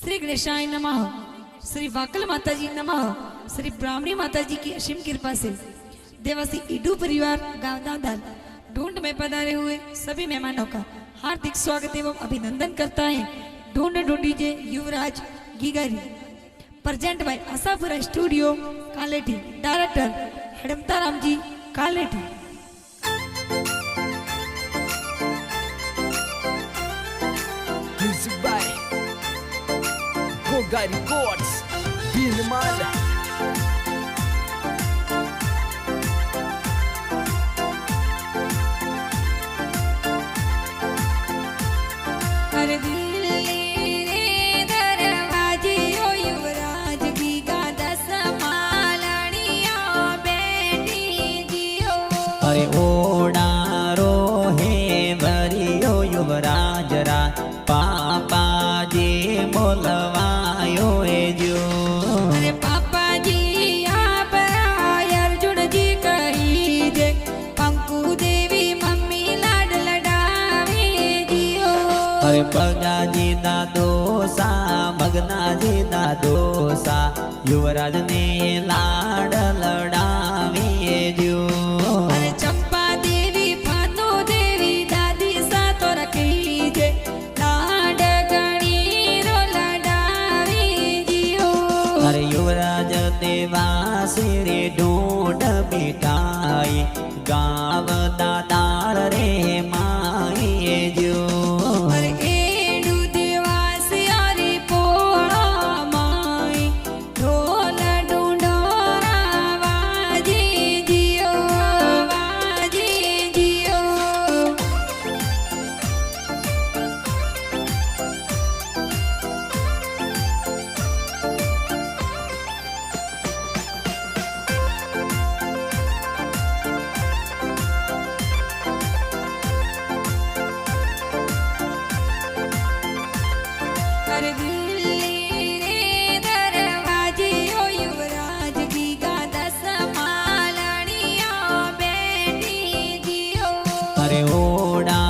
श्री गणेशाय नमः, श्री वाकल माता जी नमः, श्री ब्राह्मणी माता जी की असीम कृपा से देवासी ईडू परिवार गांव दादाल ढूंढ में पधारे हुए सभी मेहमानों का हार्दिक स्वागत एवं अभिनंदन करता है। ढूंढ ढूंढीजे युवराज गीगारी present by Ashapura studio Kaleti, director Hedmataram ji Kaleti. Music by Goga Records, Bilmal. अरे दिल्ली रे दरवाजे ओ युवराज की गादा समालनिया बेटी जियो। अरे ओड़ा रो हे भरियो युवराज रा पापा जी बोलवायो ए जो। अरे पापा जी आप अर्जुन जी कही जे पंकु देवी मम्मी लाड लडावे जियो। अरे पगा जी दा दोसा मगना जी दा दोसा युवराज ने लाड लडावे जो। अरे चंपा देवी भानु देवी दादी सा तो रखी जे लाड गणी रो लडावे जियो। अरे युवराज देवा सिरे ढूंढ बिठाई गाव दातार रे माए जो। अरे एडू देवास यारी पोड़ा माई ढोल ढूंढोरा वाजी जियो, वाजी जियो। अरे दिल्ली रे दरवाजे ओ युवराज की गादा समालनिया बेटी जियो। अरे ओड़ा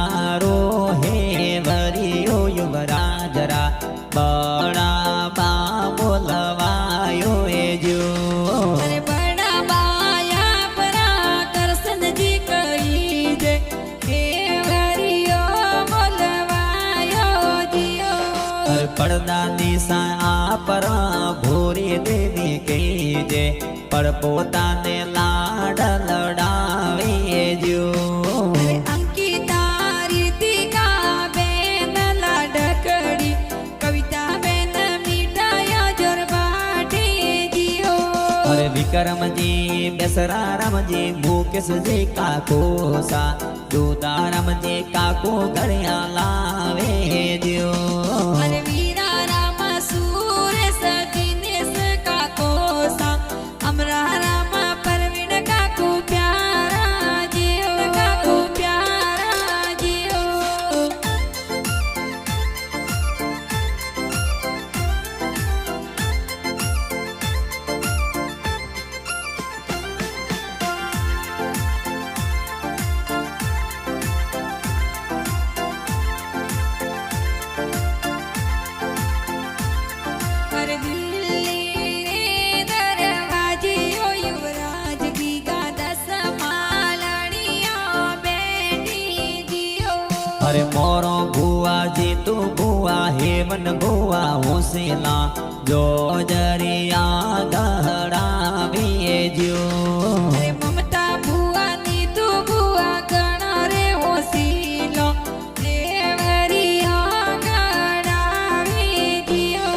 रो हे वरियो युवराज रा बड़ा बा बोलवायो ए जो। अरे बड़ा बाया परा करसन जी कही जे हे वरियो बोलवायो जियो। अरे पड़दा निशा आपरा भोरे देवी कही जे पर पोता ने लाड लडावे जो। अरे अंकिता रीतिका बेन लाडकड़ी कविता बेन मिठाया जोरबाटे जियो। अरे विक्रम जी बेसराराम जी मुकेश जी काको सा दूधाराम जी काको घड़िया लावे जो। अरे वीरा रामा सूरस दिनेश का कोसा अमरा रामा परवीन का को प्यारा जियो, का को प्यारा जियो। अरे दिल्ली रे दरवाजे ओ युवराज की गादा समालनिया बेटी जियो। अरे मोरो बुआ जी तू बुआ हेमन बुआ होसेला जो जरिया गहरावे जो। अरे ममता बुआ नीतू बुआ गणा रे होसीलो देवरिया गणावे जियो।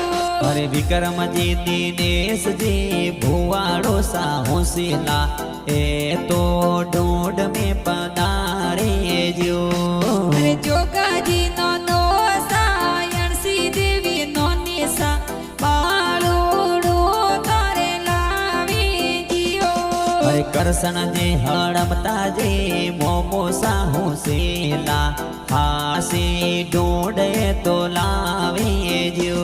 अरे विक्रम जी दिनेश जी भुआड़ो सा होसेला ए तो ढूंढ में पधारे जो। अरे जोगा जी नो सायण सी देवी नोनी सा बालोड़ो तारे लावे जियो। अरे करसन जे हड़मता जे मोमो सा होसेला हासे ढूंढे तो लावे जो।